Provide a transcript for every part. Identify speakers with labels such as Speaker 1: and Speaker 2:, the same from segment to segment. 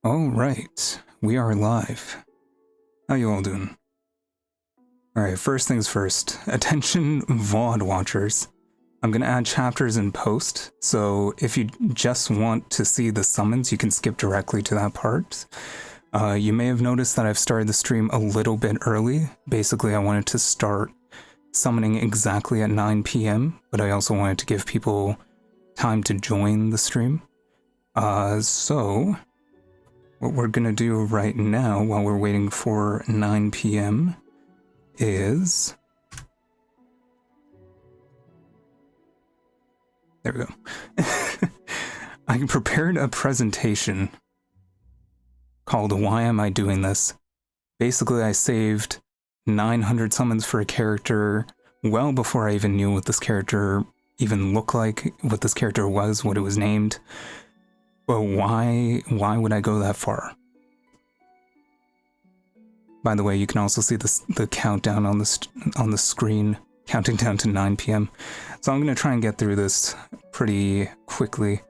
Speaker 1: Alright, we are live. How you all doing? Alright, first things first. Attention VOD watchers. I'm gonna add chapters in post, so if you just want to see the summons, you can skip directly to that part. You may have noticed that I've started the stream a little bit early. Basically, I wanted to start summoning exactly at 9 PM, but I also wanted to give people time to join the stream. So what we're gonna do right now, while we're waiting for 9 PM, is... There we go. I prepared a presentation called Why Am I Doing This? Basically, I saved 900 summons for a character well before I even knew what this character even looked like, what this character was, what it was named. But why would I go that far? By the way, you can also see the countdown on the screen, counting down to 9 PM. So I'm gonna try and get through this pretty quickly.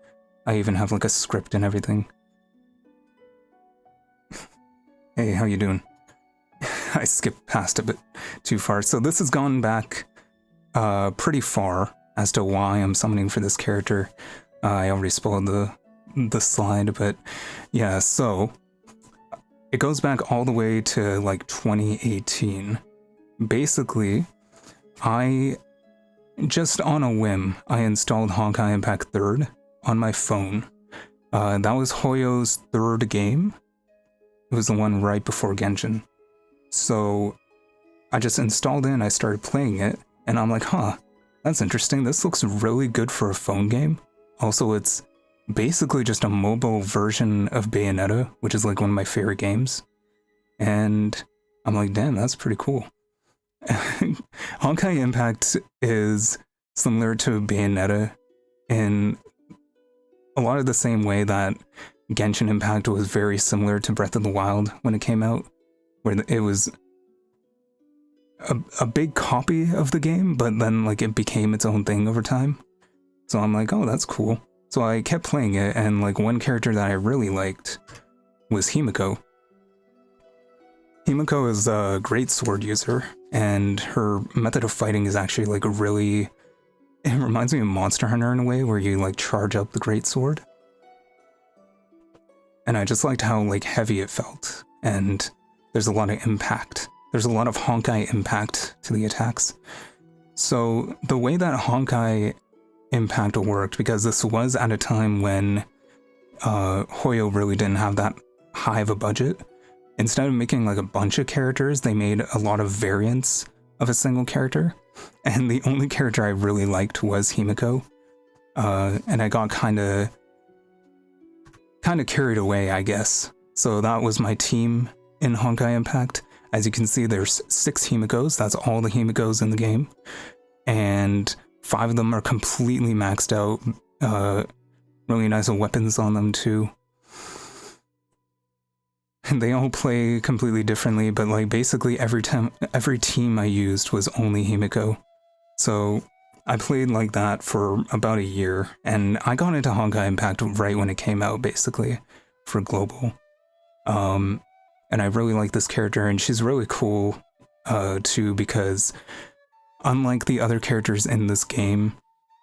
Speaker 1: I even have like a script and everything. Hey, how you doing? I skipped past a bit too far. So this has gone back pretty far as to why I'm summoning for this character. I already spoiled the slide, but yeah, so it goes back all the way to like 2018. Basically, I just on a whim, I installed Honkai Impact 3rd on my phone. That was Hoyo's 3rd game. It was the one right before Genshin. So I just installed it and I started playing it, and I'm like, huh, that's interesting. This looks really good for a phone game. Also, it's basically just a mobile version of Bayonetta, which is like one of my favorite games. And I'm like, damn, that's pretty cool. Honkai Impact is similar to Bayonetta in a lot of the same way that Genshin Impact was very similar to Breath of the Wild when it came out, where it was a big copy of the game, but then like it became its own thing over time. So I'm like, oh, that's cool. So I kept playing it, and like one character that I really liked was Himiko. Himiko is a great sword user, and her method of fighting is actually like really... It reminds me of Monster Hunter in a way, where you like charge up the great sword. And I just liked how like heavy it felt, and there's a lot of impact. There's a lot of Honkai impact to the attacks. So the way that Honkai Impact worked, because this was at a time when Hoyo really didn't have that high of a budget. Instead of making like a bunch of characters, they made a lot of variants of a single character, and the only character I really liked was Himiko. And I got kind of carried away, I guess. So that was my team in Honkai Impact. As you can see, there's 6 Himikos. That's all the Himikos in the game, and 5 of them are completely maxed out. Really nice weapons on them too. And they all play completely differently, but like basically every team I used was only Himiko. So I played like that for about a year, and I got into Honkai Impact right when it came out, basically, for Global. And I really like this character, and she's really cool too, because unlike the other characters in this game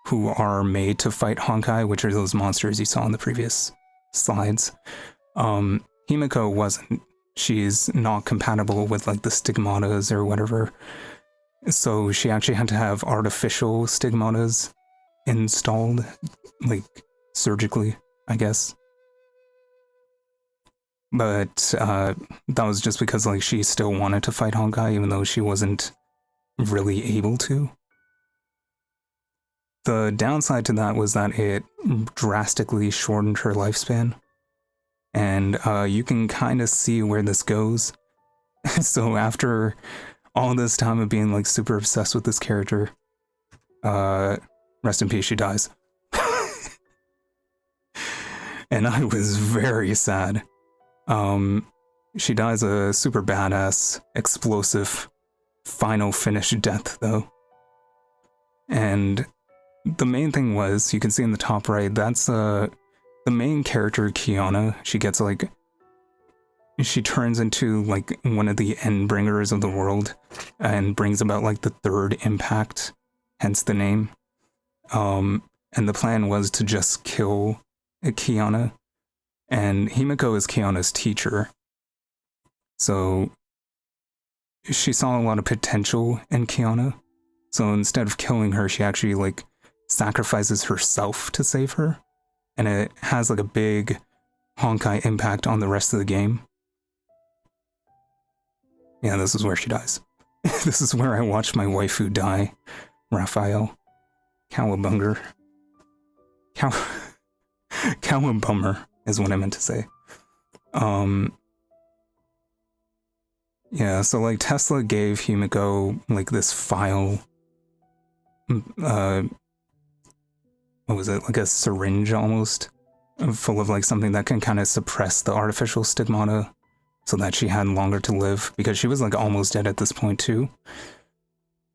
Speaker 1: who are made to fight Honkai, which are those monsters you saw in the previous slides, Himiko wasn't. She's not compatible with like the stigmatas or whatever. So she actually had to have artificial stigmatas installed, like surgically, I guess. But that was just because like she still wanted to fight Honkai, even though she wasn't really able to. The downside to that was that it drastically shortened her lifespan. And you can kind of see where this goes. So after all this time of being like super obsessed with this character, rest in peace, she dies. And I was very sad. She dies a super badass, explosive, final finish death though. And the main thing was, you can see in the top right, that's the main character, Kiana. She gets like, she turns into like one of the endbringers of the world and brings about like the third impact, hence the name. And the plan was to just kill Kiana, and Himiko is Kiana's teacher. So she saw a lot of potential in Kiana. So instead of killing her, she actually like sacrifices herself to save her. And it has like a big Honkai impact on the rest of the game. Yeah, this is where she dies. This is where I watched my waifu die. Raphael. Cowabunga. Cowabummer is what I meant to say. Yeah, so like Tesla gave Himiko like this file. What was it? Like a syringe almost, full of like something that can kind of suppress the artificial stigmata so that she had longer to live, because she was like almost dead at this point too.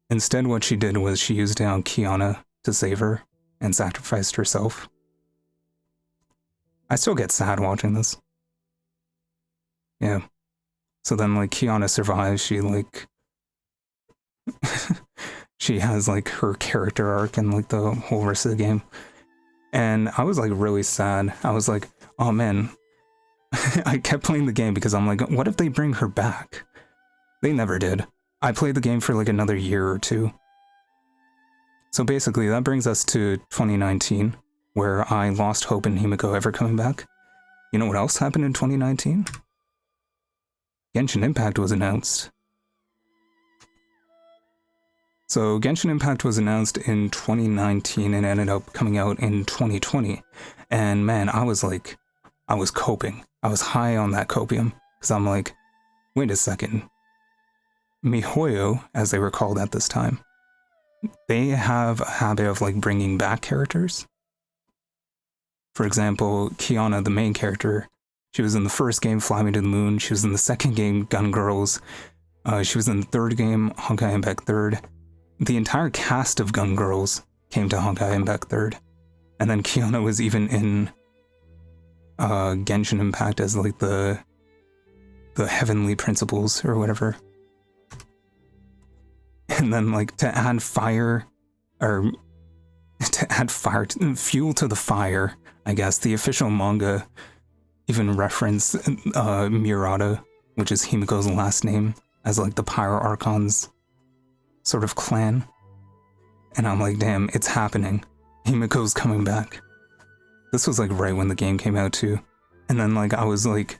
Speaker 1: Instead, what she did was she used it on Kiana to save her and sacrificed herself. I still get sad watching this. Yeah. So then like Kiana survives, she like she has like her character arc and like the whole rest of the game. And I was like really sad. I was like, oh man. I kept playing the game because I'm like, what if they bring her back? They never did. I played the game for like another year or two. So basically that brings us to 2019, where I lost hope in Himiko ever coming back. You know what else happened in 2019? Genshin Impact was announced. So Genshin Impact was announced in 2019 and ended up coming out in 2020. And man, I was coping. I was high on that copium, because I'm like, wait a second. MiHoYo, as they were called at this time, they have a habit of like bringing back characters. For example, Kiana, the main character, she was in the first game, Fly Me to the Moon. She was in the second game, Gun Girls. She was in the third game, Honkai Impact 3rd. The entire cast of Gun Girls came to Honkai Impact 3rd. And then Kiana was even in Genshin Impact as like the heavenly principles or whatever. And then like to add fuel to the fire, I guess, the official manga even referenced Murata, which is Himiko's last name, as like the Pyro Archon's sort of clan. And I'm like, damn, it's happening. Himiko's coming back. This was like right when the game came out too. And then like I was like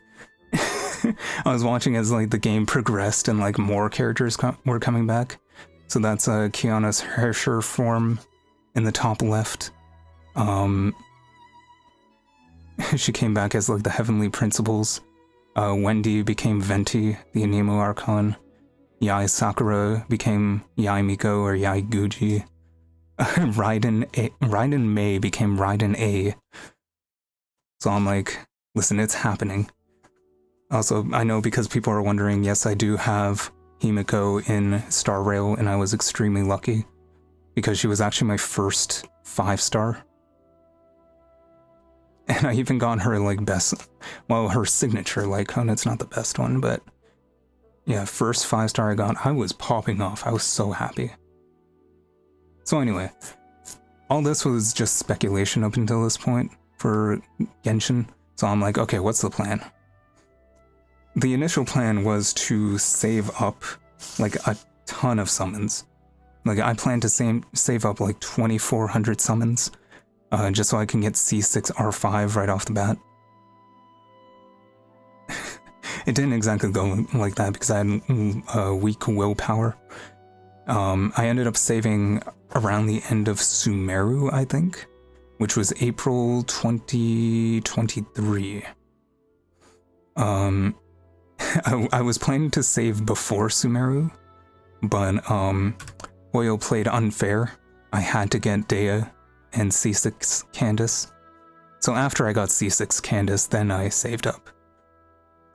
Speaker 1: I was watching as like the game progressed and like more characters were coming back. So that's Kiana's Herrscher form in the top left. She came back as like the heavenly principles. Wendy became Venti, the Anemo Archon. Yai Sakura became Yai Miko or Yai Guji. Raiden Mei became Raiden A. So I'm like, listen, it's happening. Also, I know because people are wondering, yes, I do have Himiko in Star Rail, and I was extremely lucky because she was actually my first 5-star. And I even got her like her signature Lycon. It's not the best one, but yeah, first 5-star I got, I was popping off. I was so happy. So anyway, all this was just speculation up until this point for Genshin. So I'm like, okay, what's the plan? The initial plan was to save up like a ton of summons. Like I planned to save up like 2,400 summons, just so I can get C6 R5 right off the bat. It didn't exactly go like that because I had weak willpower. I ended up saving around the end of Sumeru, I think, which was April 2023. I was planning to save before Sumeru, but Oil played unfair. I had to get Dea and C6 Candace. So after I got C6 Candace, then I saved up.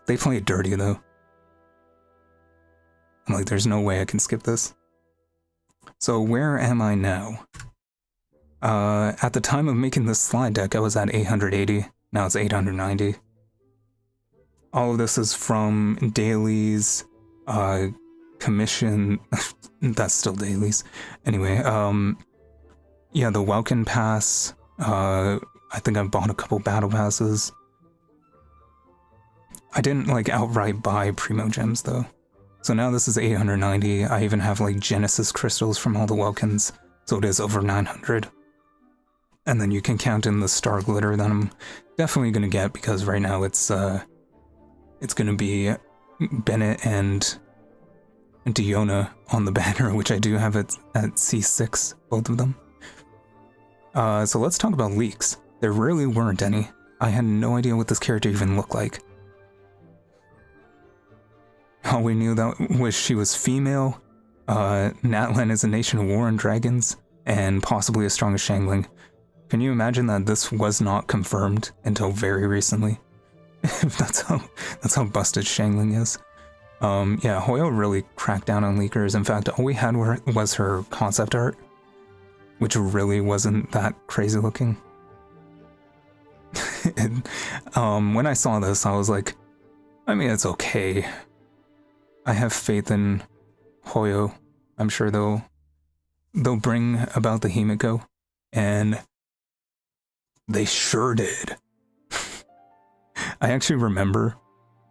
Speaker 1: They played dirty though. I'm like, there's no way I can skip this. So where am I now? At the time of making this slide deck, I was at 880. Now it's 890. All of this is from dailies, commission. That's still dailies. Anyway, yeah, the Welkin Pass. I think I bought a couple battle passes. I didn't like outright buy Primogems though. So now this is 890. I even have like Genesis crystals from all the Welkins, so it is over 900. And then you can count in the star glitter that I'm definitely gonna get, because right now it's gonna be Bennett and Diona on the banner, which I do have at C6, both of them. So let's talk about leaks. There really weren't any. I had no idea what this character even looked like. All we knew that was she was female, Natlan is a nation of war and dragons, and possibly as strong as Shangling. Can you imagine that this was not confirmed until very recently? that's how busted Shangling is. Yeah, Hoyo really cracked down on leakers. In fact, all we had was her concept art, which really wasn't that crazy looking. And, when I saw this, I was like, I mean, it's okay. I have faith in Hoyo. I'm sure they'll bring about the Himiko, and they sure did. I actually remember,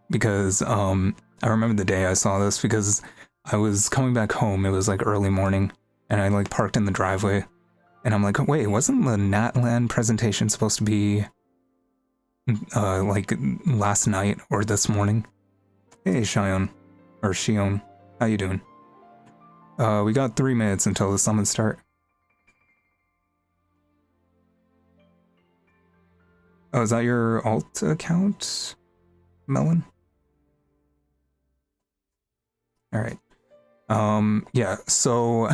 Speaker 1: because I remember the day I saw this, because I was coming back home. It was like early morning, and I like parked in the driveway, and I'm like, wait, wasn't the Natlan presentation supposed to be like last night or this morning? Hey, Shion. Or Shion, how you doing? We got 3 minutes until the summons start. Oh, is that your alt account, Melon? Alright. Yeah, so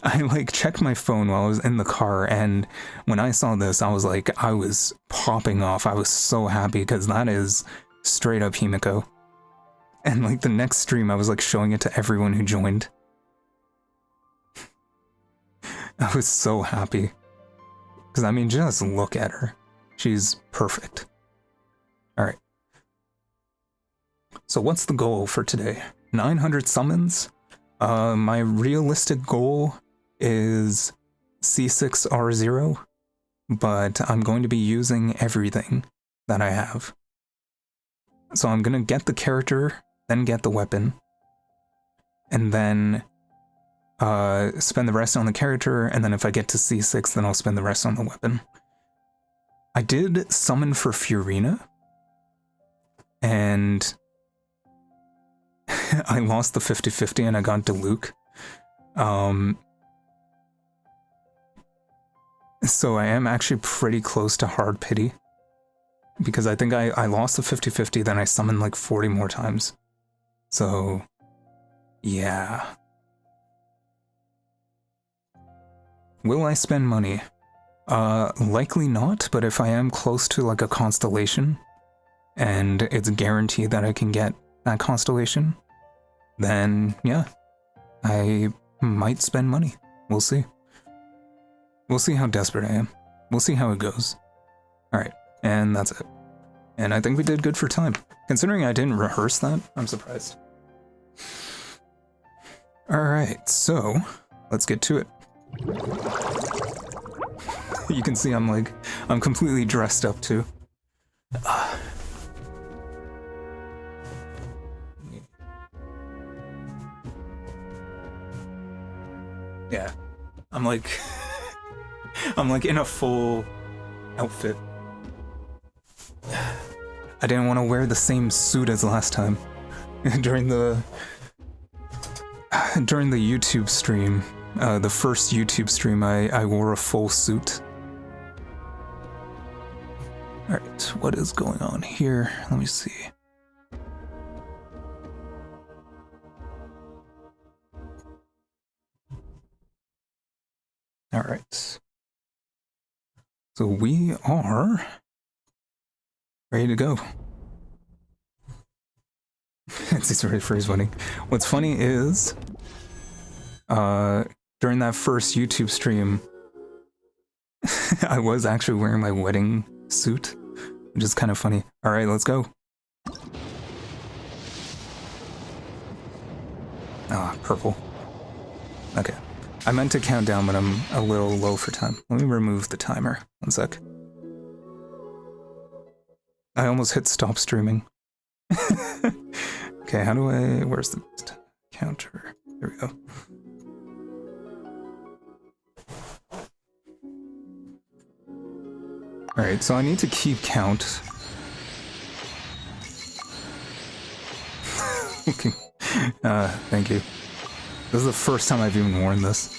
Speaker 1: I like checked my phone while I was in the car, and when I saw this, I was like, I was popping off. I was so happy, because that is straight up Himiko. And like the next stream, I was like showing it to everyone who joined. I was so happy. Because I mean, just look at her. She's perfect. Alright. So what's the goal for today? 900 summons? My realistic goal is C6 R0, but I'm going to be using everything that I have. So I'm gonna get the character, then get the weapon, and then spend the rest on the character, and then if I get to C6, then I'll spend the rest on the weapon. I did summon for Furina, and I lost the 50-50 and I got Diluc. So I am actually pretty close to hard pity, because I think I lost the 50-50, then I summoned like 40 more times. So, yeah. Will I spend money? Likely not, but if I am close to like a constellation, and it's guaranteed that I can get that constellation, then yeah, I might spend money. We'll see. We'll see how desperate I am. We'll see how it goes. Alright, and that's it. And I think we did good for time. Considering I didn't rehearse that, I'm surprised. Alright, so let's get to it. You can see I'm completely dressed up too. Yeah, I'm like in a full outfit. I didn't want to wear the same suit as last time. During the YouTube stream, the first YouTube stream, I wore a full suit. Alright, what is going on here? Let me see. Alright. So we are ready to go. It's ready for his wedding. What's funny is, during that first YouTube stream, I was actually wearing my wedding suit, which is kind of funny. Alright, let's go. Ah, purple. Okay. I meant to count down, but I'm a little low for time. Let me remove the timer. 1 sec. I almost hit stop streaming. Okay, how do I... Where's the counter? There we go. Alright, so I need to keep count. Okay. Thank you. This is the first time I've even worn this.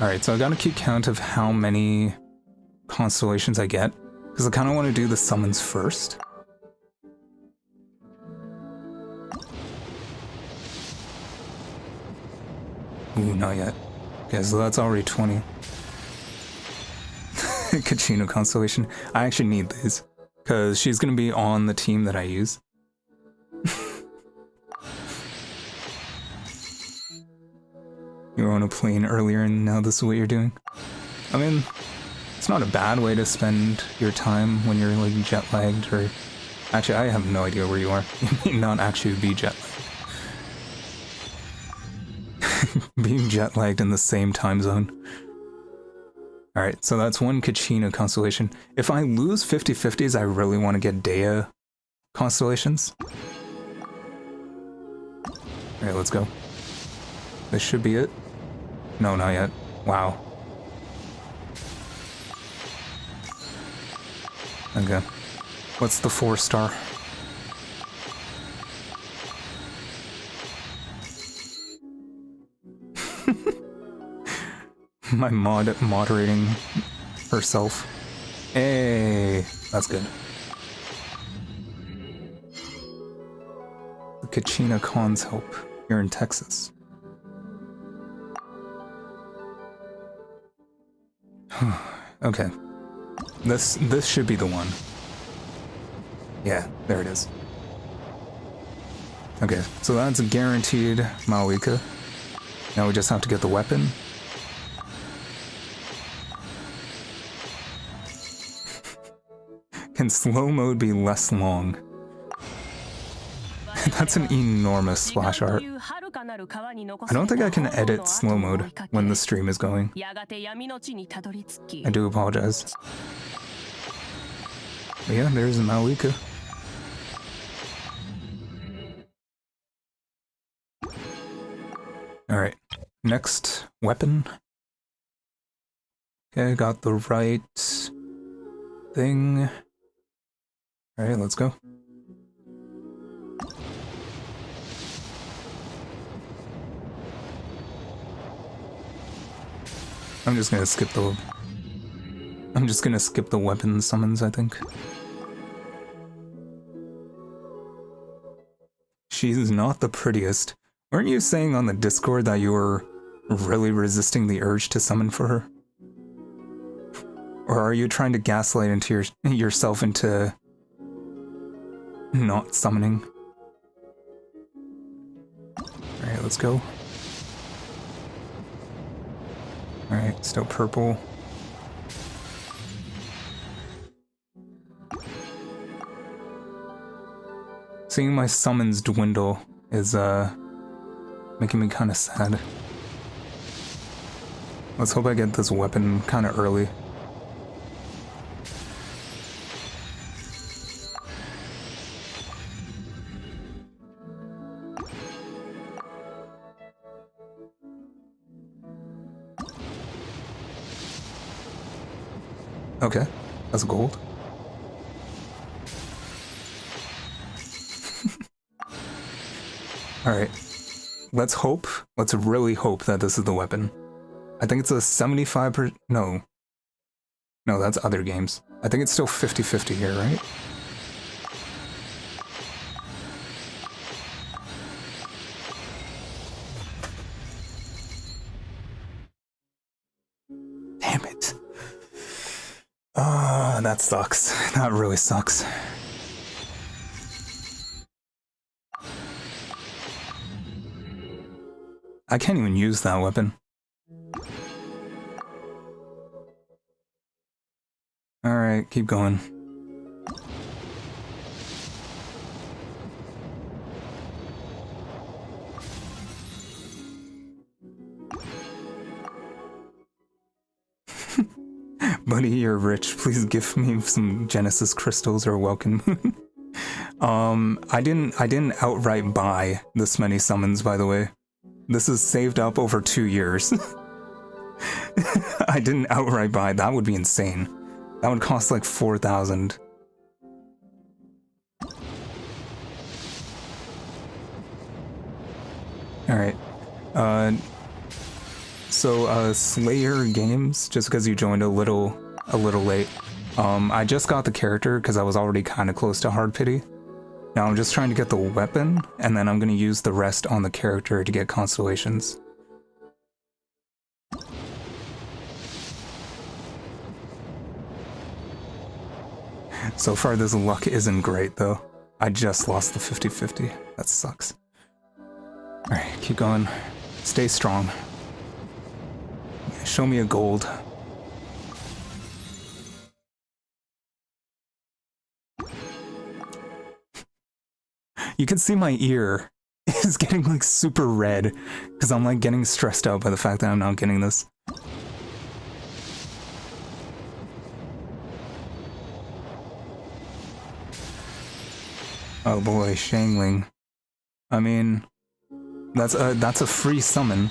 Speaker 1: Alright, so I gotta keep count of how many constellations I get, because I kind of want to do the summons first. Ooh, not yet. Okay, so that's already 20. Kachino constellation. I actually need these, because she's going to be on the team that I use. You were on a plane earlier and now this is what you're doing? I mean, it's not a bad way to spend your time when you're like jet-lagged, or... Actually, I have no idea where you are. You may not actually be jet-lagged. Being jet-lagged in the same time zone. Alright, so that's one Kachina constellation. If I lose 50-50s, I really want to get Dea constellations. Alright, let's go. This should be it. No, not yet. Wow. Okay. What's the 4-star? My moderating herself. Hey, that's good. The Kachina cons help. You're in Texas. Okay. This should be the one. Yeah, there it is. Okay, so that's a guaranteed Mavuika. Now we just have to get the weapon. Can slow mode be less long? That's an enormous splash art. I don't think I can edit slow mode when the stream is going. I do apologize. But yeah, there's a Mavuika. Alright, next weapon. Okay, got the right thing. Alright, let's go. I'm just gonna skip the weapon summons, I think. She's not the prettiest. Weren't you saying on the Discord that you were really resisting the urge to summon for her? Or are you trying to gaslight into yourself into not summoning? Alright, let's go. Alright, still purple. Seeing my summons dwindle is making me kind of sad. Let's hope I get this weapon kind of early. Okay, that's gold. Alright, let's really hope that this is the weapon. I think it's a 75%, no, that's other games. I think it's still 50-50 here, right? Damn it. That sucks. That really sucks. I can't even use that weapon. Alright, keep going. Buddy, you're rich. Please give me some Genesis crystals or Welkin Moon. I didn't outright buy this many summons, by the way. This is saved up over 2 years. I didn't outright buy. That would be insane. That would cost like 4,000. Alright. So Slayer Games, just because you joined a little late. I just got the character because I was already kind of close to hard pity. Now I'm just trying to get the weapon, and then I'm going to use the rest on the character to get constellations. So far this luck isn't great though. I just lost the 50-50. That sucks. Alright, keep going. Stay strong. Show me a gold. You can see my ear is getting like super red because I'm like getting stressed out by the fact that I'm not getting this. Oh boy, Shangling. I mean, that's a free summon.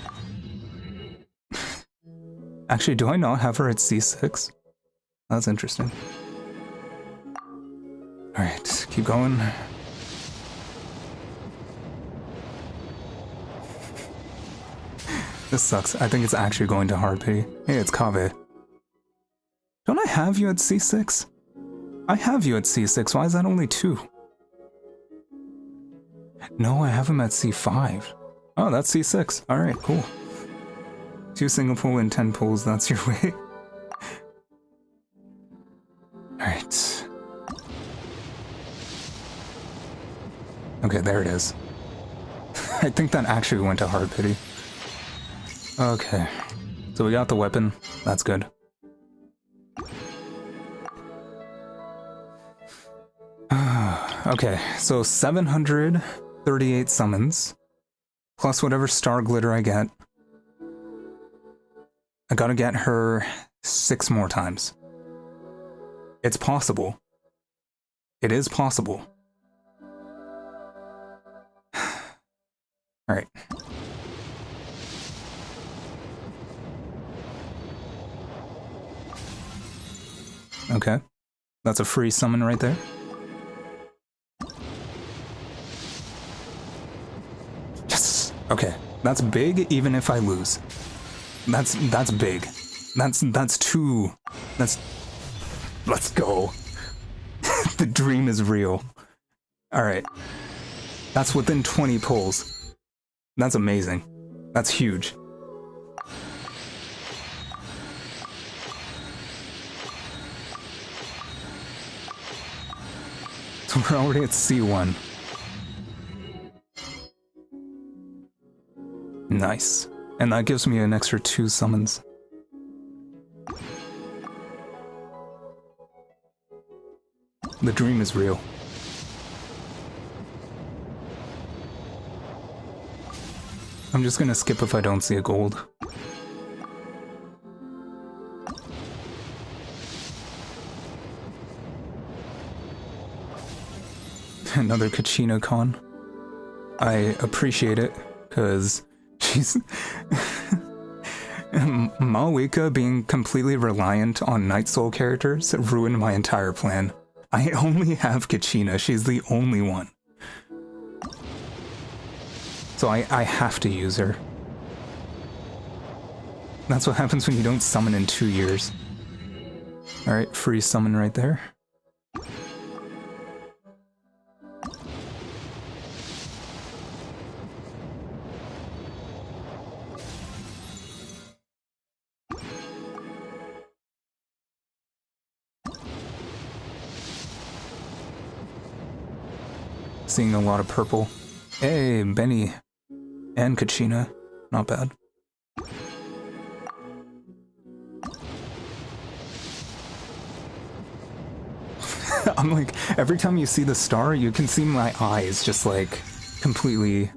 Speaker 1: Actually, do I not have her at C6? That's interesting. Alright, keep going. This sucks. I think it's actually going to hard pity. Hey, it's Kave. Don't I have you at C6? I have you at C6. Why is that only 2? No, I have him at C5. Oh, that's C6. Alright, cool. 2 single pull and 10 pulls, that's your way. Alright. Okay, there it is. I think that actually went to hard pity. Okay. So we got the weapon. That's good. Okay, so 738 summons, plus whatever star glitter I get. I gotta get her 6 more times. It's possible. It is possible. Alright. Okay. That's a free summon right there. Yes! Okay. That's big even if I lose. That's big. That's 2. Let's go. The dream is real. Alright. That's within 20 pulls. That's amazing. That's huge. So we're already at C1. Nice. And that gives me an extra 2 summons. The dream is real. I'm just gonna skip if I don't see a gold. Another Kachina con. I appreciate it, because she's... Mavuika being completely reliant on Night Soul characters ruined my entire plan. I only have Kachina, she's the only one. So I have to use her. That's what happens when you don't summon in 2 years. Alright, free summon right there. Seeing a lot of purple. Hey, Benny and Kachina. Not bad. I'm like, every time you see the star, you can see my eyes just like completely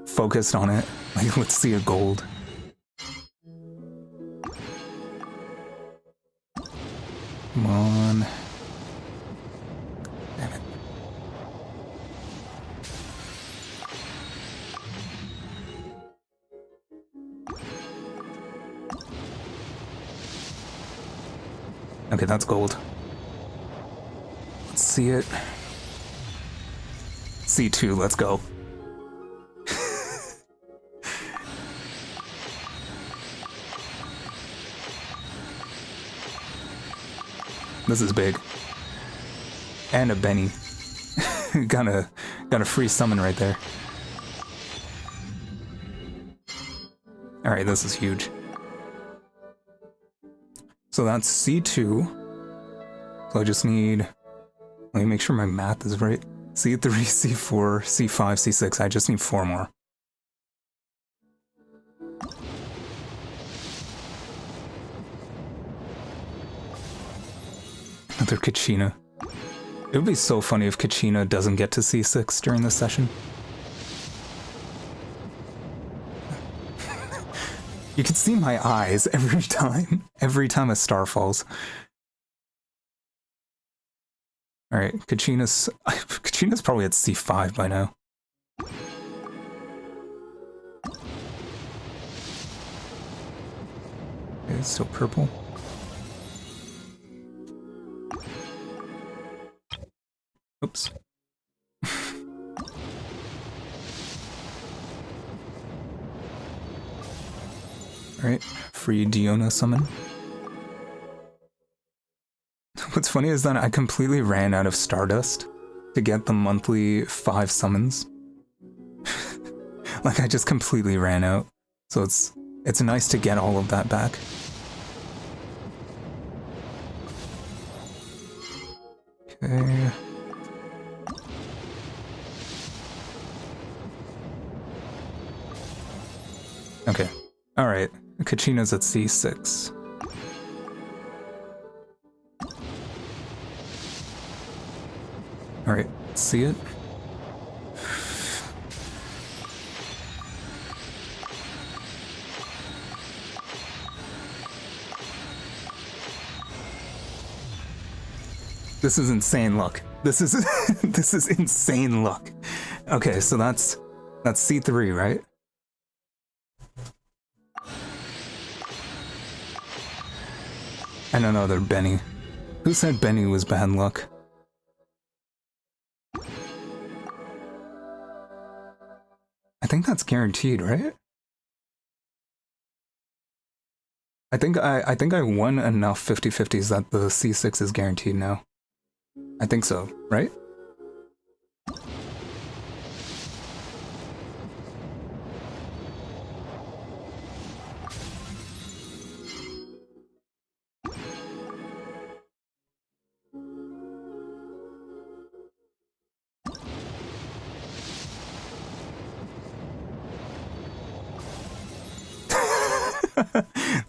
Speaker 1: focused on it. Like, let's see a gold. Come on. Damn it. Okay, that's gold. Let's see it. C2, let's go. This is big. And a Benny. got a free summon right there. Alright, this is huge. So that's C2. So I just need... Let me make sure my math is right. C3, C4, C5, C6. I just need 4 more. Another Kachina. It would be so funny if Kachina doesn't get to C6 during this session. You can see my eyes every time a star falls. Alright, Kachina's probably at C5 by now. Okay, it's still purple. Oops. Alright, free Diona summon. What's funny is that I completely ran out of Stardust to get the monthly 5 summons. Like, I just completely ran out. So it's nice to get all of that back. Okay. Okay. Alright. Kachina's at C6. Alright, see it? This is insane luck. This is this is insane luck. Okay, so that's C3, right? And another Benny. Who said Benny was bad luck? I think that's guaranteed, right? I think I won enough 50/50s that the C6 is guaranteed now. I think so, right?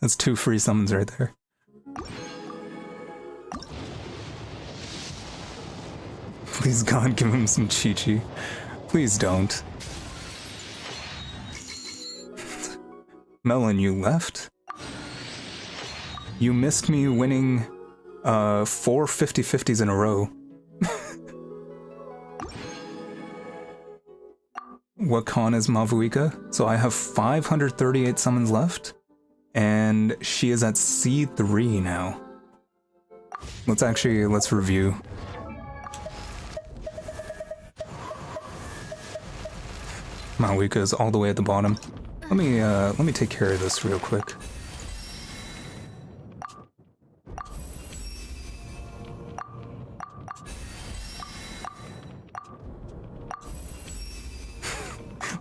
Speaker 1: That's 2 free summons right there. Please God, give him some Chi-Chi. Please don't. Melon, you left? You missed me winning 4 50/50s in a row. What con is Mavuika? So I have 538 summons left, and she is at C3 now. Let's review. Mavuika is all the way at the bottom. Let me take care of this real quick.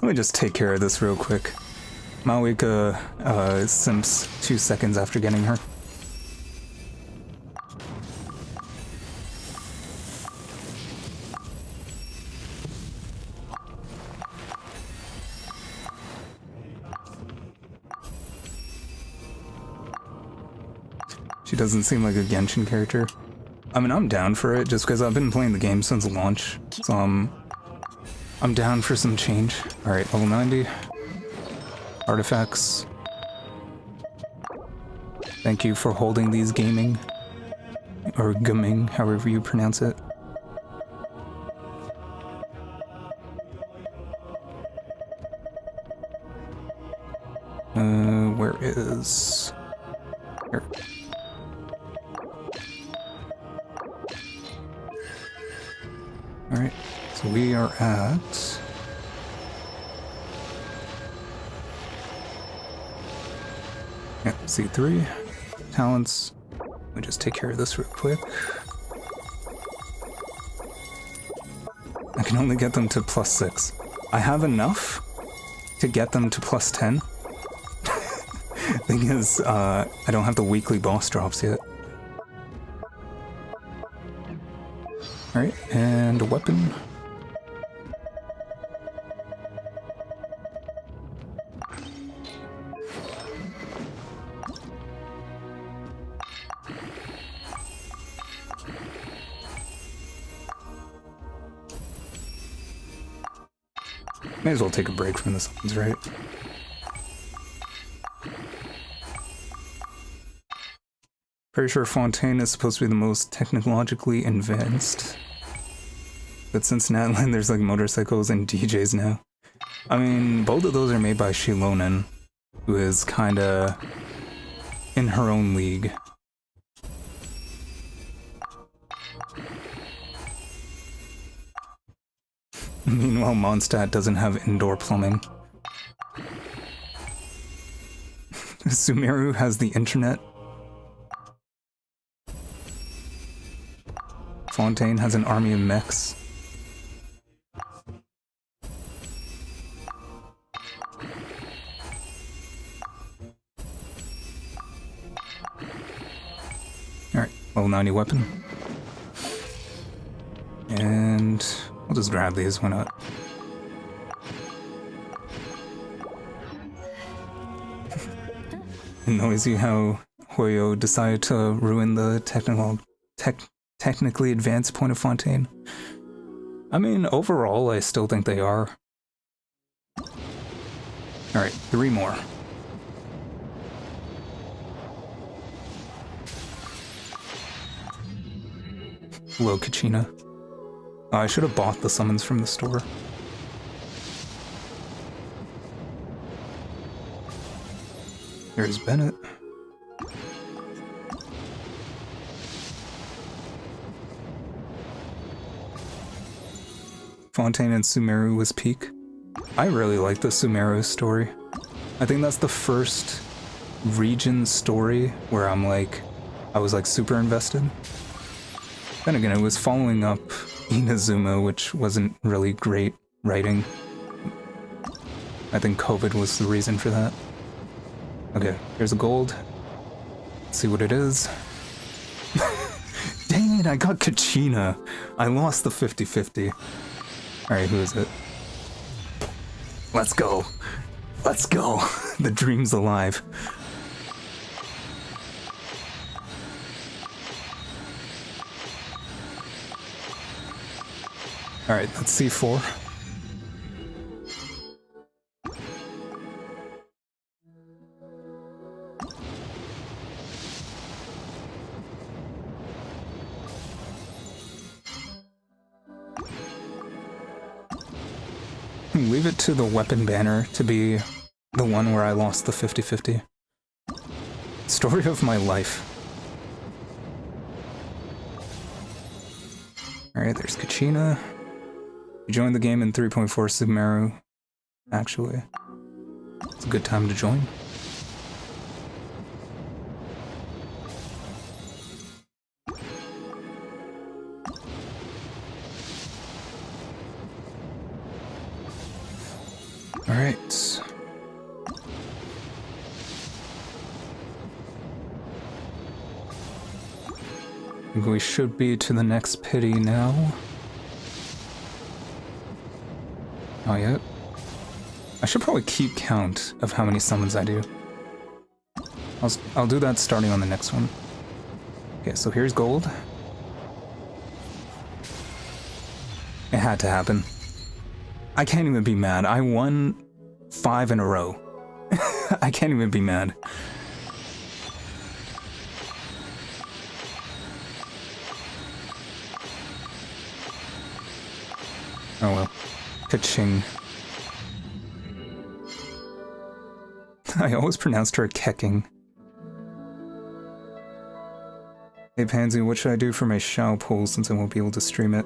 Speaker 1: Let me just take care of this real quick. Mavuika simps 2 seconds after getting her. She doesn't seem like a Genshin character. I mean, I'm down for it just because I've been playing the game since launch, so I'm down for some change. Alright, level 90. Artifacts. Thank you for holding these gaming. Or gumming, however you pronounce it. Where is... Here. Alright, so we are at... Yeah, C3. Talents. Let me just take care of this real quick. I can only get them to +6. I have enough to get them to +10. Thing is, I don't have the weekly boss drops yet. Alright, and a weapon. May as well take a break from this, right? Pretty sure Fontaine is supposed to be the most technologically advanced. But since Natland, there's like motorcycles and DJs now. I mean, both of those are made by Shilonen, who is kinda in her own league. Meanwhile, Mondstadt doesn't have indoor plumbing. Sumeru has the internet. Fontaine has an army of mechs. Alright, level 90 weapon. And I'll just grab these, why not? It annoys you how Hoyo decided to ruin the technically advanced point of Fontaine. I mean, overall, I still think they are. Alright, 3 more. Hello, Kachina. Oh, I should have bought the summons from the store. There's Bennett. Fontaine and Sumeru was peak. I really like the Sumeru story. I think that's the first region story where I was like super invested. Then again, it was following up Inazuma, which wasn't really great writing. I think COVID was the reason for that. Okay, here's a gold. Let's see what it is. Dang it, I got Kachina. I lost the 50-50. Alright, who is it? Let's go. Let's go. The dream's alive. Alright, that's C4. Leave it to the weapon banner to be the one where I lost the 50-50. Story of my life. Alright, there's Kachina. You joined the game in 3.4 Sumeru. Actually, it's a good time to join. Alright. I think we should be to the next pity now. Not yet. I should probably keep count of how many summons I do. I'll do that starting on the next one. Okay, so here's gold. It had to happen. I can't even be mad. I won 5 in a row. I can't even be mad. Oh well. Ka-ching. I always pronounced her kecking. Hey Pansy, what should I do for my Shao poll since I won't be able to stream it?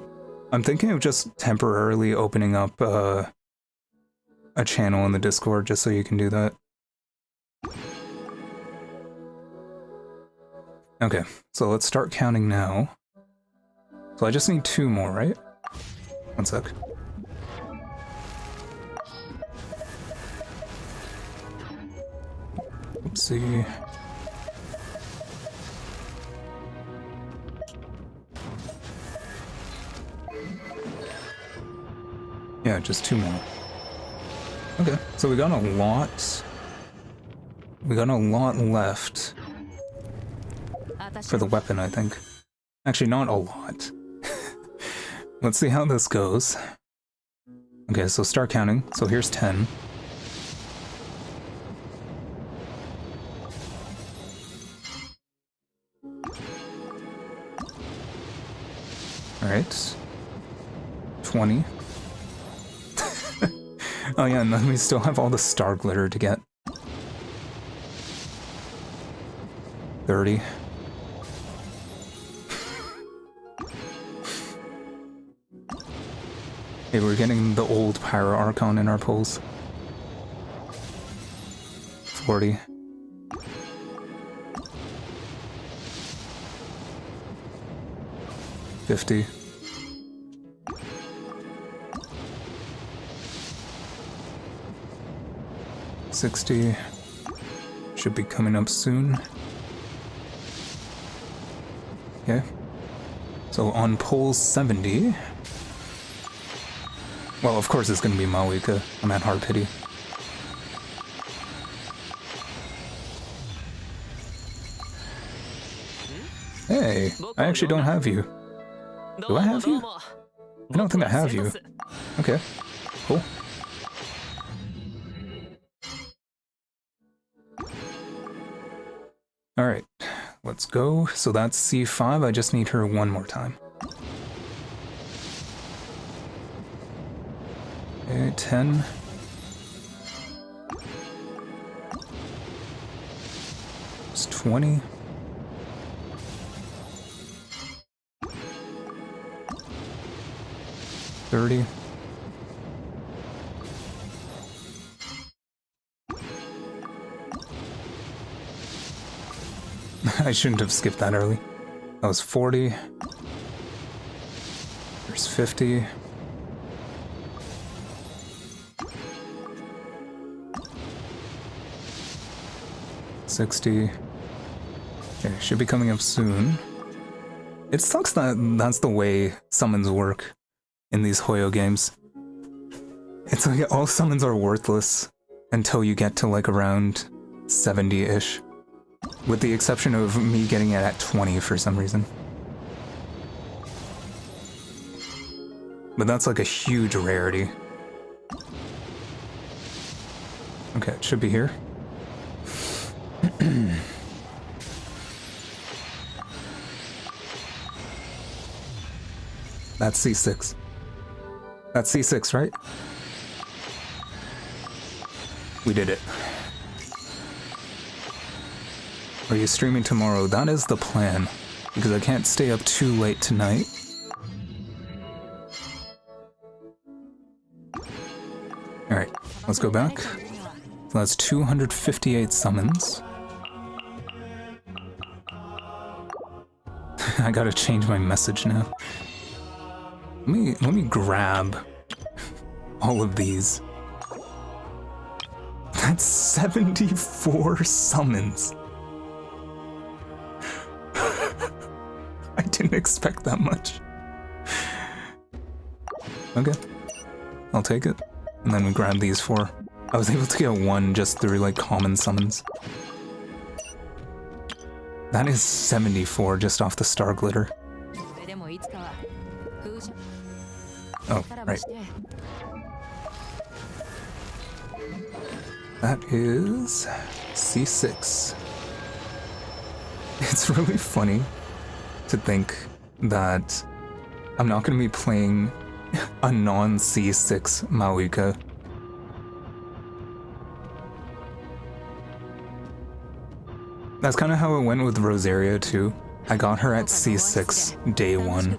Speaker 1: I'm thinking of just temporarily opening up a channel in the Discord just so you can do that. Okay, so let's start counting now. So I just need 2 more, right? One sec. Oopsie. Yeah, just 2 more. Okay, so we got a lot. We got a lot left for the weapon, I think. Actually, not a lot. Let's see how this goes. Okay, so start counting. So here's 10. Alright. 20. Oh yeah, and then we still have all the star glitter to get. 30. Hey, we're getting the old Pyro Archon in our pulls. 40. 50. 60. Should be coming up soon. Okay. So on pull 70. Well, of course it's gonna be Mavuika. I'm at hard pity. Hey, I actually don't have you. Do I have you? I don't think I have you. Okay, cool. Alright, let's go. So that's C5, I just need her 1 more time. Okay, 10. It's 20. 30. I shouldn't have skipped that early. That was 40. There's 50. 60. Okay, should be coming up soon. It sucks that that's the way summons work in these Hoyo games. It's like all summons are worthless until you get to like around 70-ish. With the exception of me getting it at 20 for some reason. But that's like a huge rarity. Okay, it should be here. That's C6. That's C6, right? We did it. Are you streaming tomorrow? That is the plan, because I can't stay up too late tonight. Alright, let's go back. So that's 258 summons. I gotta change my message now. Let me grab all of these. That's 74 summons. I didn't expect that much. Okay, I'll take it. And then we grab these 4. I was able to get 1 just through like common summons. That is 74 just off the star glitter. Oh, right. That is C6. It's really funny to think that I'm not going to be playing a non-C6 Mavuika. That's kind of how it went with Rosaria too. I got her at C6 day one,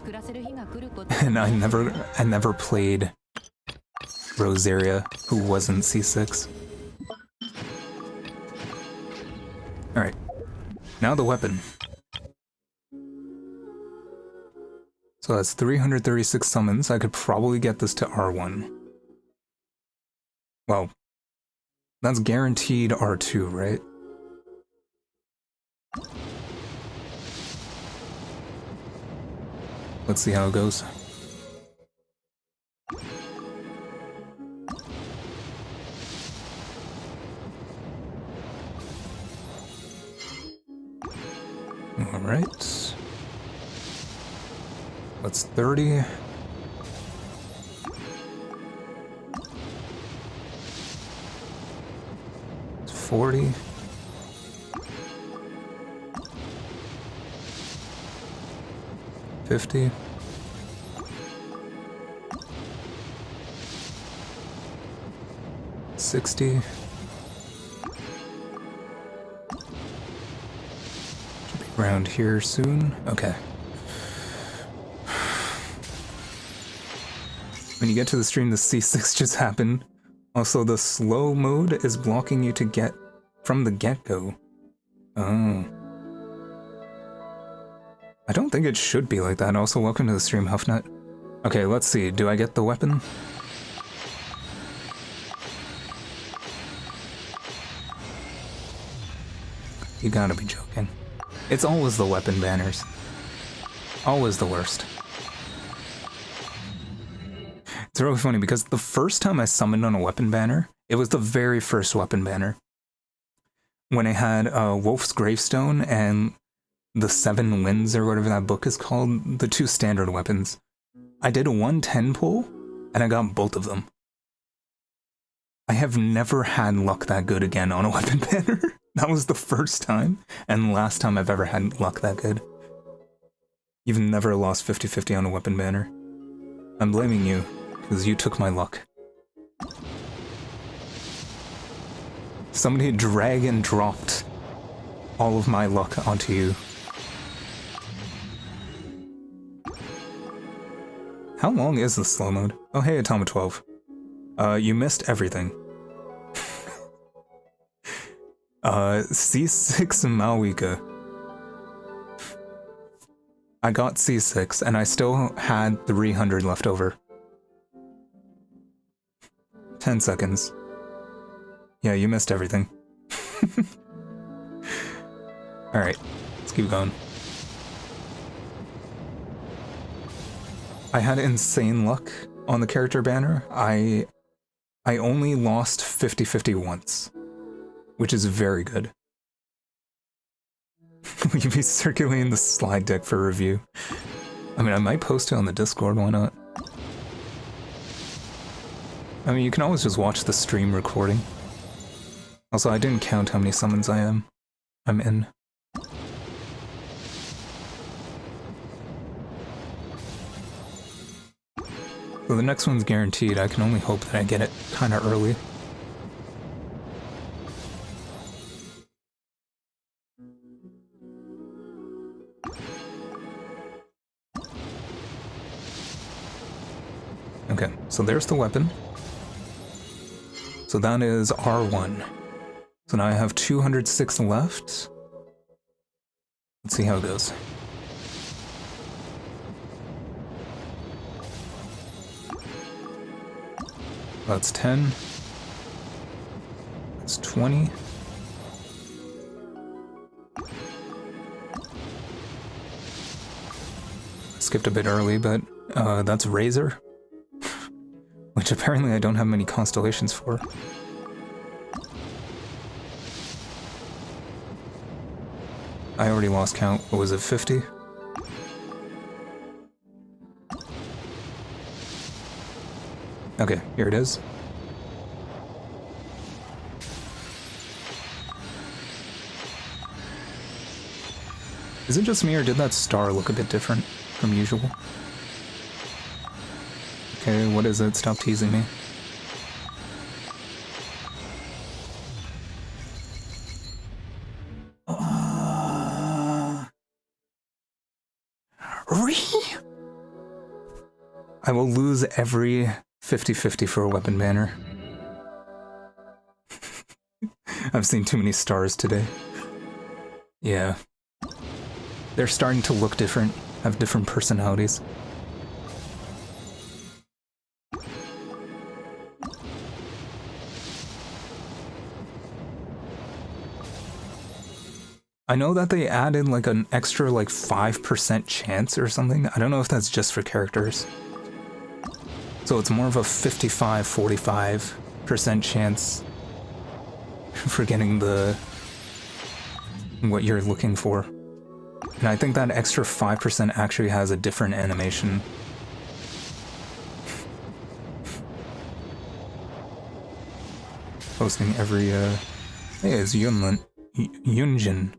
Speaker 1: and I never played Rosaria who wasn't C6. Alright, now the weapon. So that's 336 summons. I could probably get this to R1. Well, that's guaranteed R2, right? Let's see how it goes. Alright. That's 30. It's 40. 50. 60. Should be around here soon. Okay. When you get to the stream, the C6 just happened. Also, the slow mode is blocking you to get from the get-go. Oh. I don't think it should be like that. Also, welcome to the stream, Huffnut. Okay, let's see. Do I get the weapon? You gotta be joking. It's always the weapon banners. Always the worst. It's really funny because the first time I summoned on a weapon banner, it was the very first weapon banner. When I had Wolf's Gravestone and the 7 Winds, or whatever that book is called, the 2 standard weapons. I did a 110 pull, and I got both of them. I have never had luck that good again on a weapon banner. That was the first time, and last time I've ever had luck that good. You've never lost 50-50 on a weapon banner. I'm blaming you, because you took my luck. Somebody drag and dropped all of my luck onto you. How long is the slow mode? Oh hey, Atoma 12. You missed everything. C6 Mavuika. I got C6 and I still had 300 left over. 10 seconds. Yeah, you missed everything. Alright, let's keep going. I had insane luck on the character banner. I only lost 50-50 once, which is very good. Will you be circulating the slide deck for review? I mean, I might post it on the Discord, why not? I mean, you can always just watch the stream recording. Also, I didn't count how many summons I'm in. So the next one's guaranteed. I can only hope that I get it kinda early. Okay, so there's the weapon. So that is R1. So now I have 206 left. Let's see how it goes. That's 10. That's 20. Skipped a bit early, but that's Razor. Which apparently I don't have many constellations for. I already lost count. What was it, 50? Okay, here it is. Is it just me, or did that star look a bit different from usual? Okay, what is it? Stop teasing me. I will lose every 50-50 for a weapon banner. I've seen too many stars today. Yeah. They're starting to look different, have different personalities. I know that they added like an extra like 5% chance or something. I don't know if that's just for characters. So it's more of a 55-45% chance for getting the what you're looking for. And I think that extra 5% actually has a different animation. Posting every hey, it's Yunjin.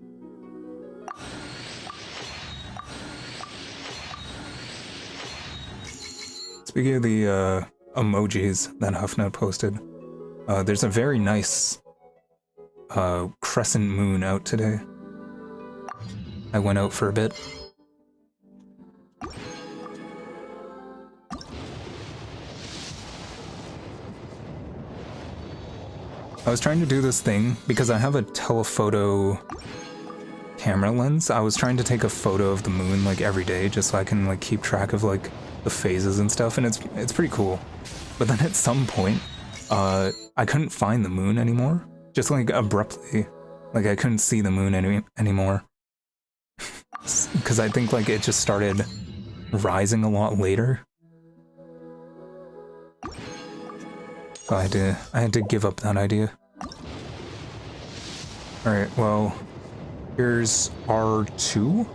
Speaker 1: Speaking of the emojis that Huffnut posted, there's a very nice crescent moon out today. I went out for a bit. I was trying to do this thing because I have a telephoto camera lens. I was trying to take a photo of the moon like every day just so I can like keep track of like the phases and stuff, and it's pretty cool. But then at some point, I couldn't find the moon anymore. Just like abruptly, like I couldn't see the moon anymore. Because I think like it just started rising a lot later. So I had to give up that idea. Alright, well, here's R2.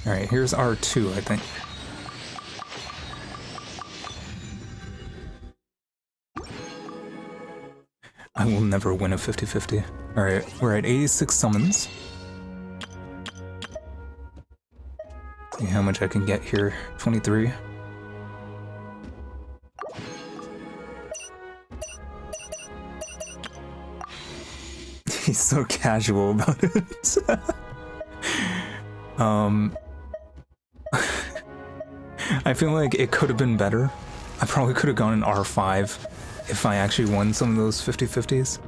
Speaker 1: Alright, here's R2, I think. I will never win a 50-50. Alright, we're at 86 summons. See how much I can get here. 23. He's so casual about it. I feel like it could have been better. I probably could have gone an R5 if I actually won some of those 50-50s.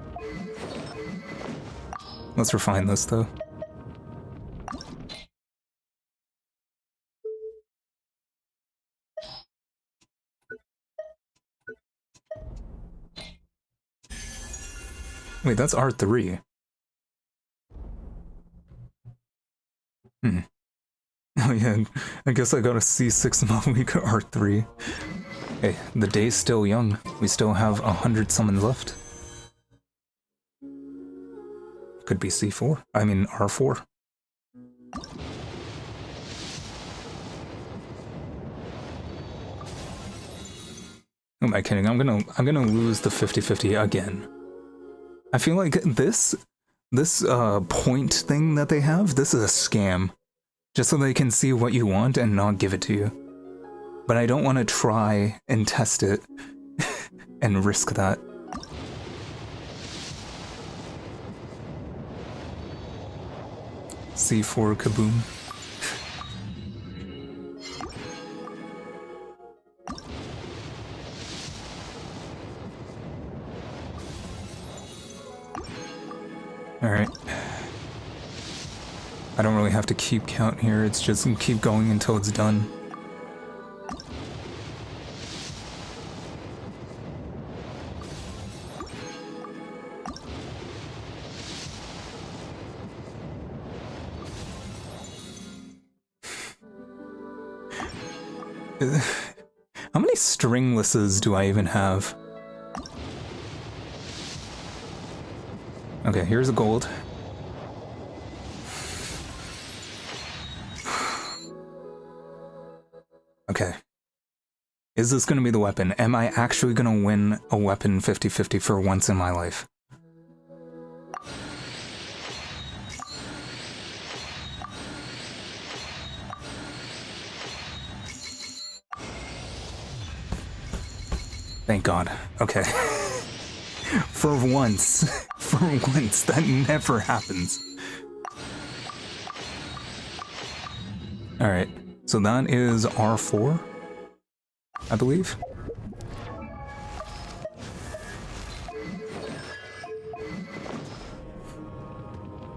Speaker 1: Let's refine this though. Wait, that's R3. Oh yeah, I guess I got a C6 Mavuika R3. Hey, the day's still young. We still have 100 summons left. Could be C4. I mean R4. Who am I kidding? I'm gonna lose the 50-50 again. I feel like this point thing that they have, this is a scam. Just so they can see what you want and not give it to you. But I don't want to try and test it and risk that. C4 kaboom. Alright. I don't really have to keep count here, it's just keep going until it's done. How many stringlesses do I even have? Okay, here's the gold. Okay. Is this gonna be the weapon? Am I actually gonna win a weapon 50-50 for once in my life? Thank God. Okay. For once, that never happens. Alright, so that is R4, I believe.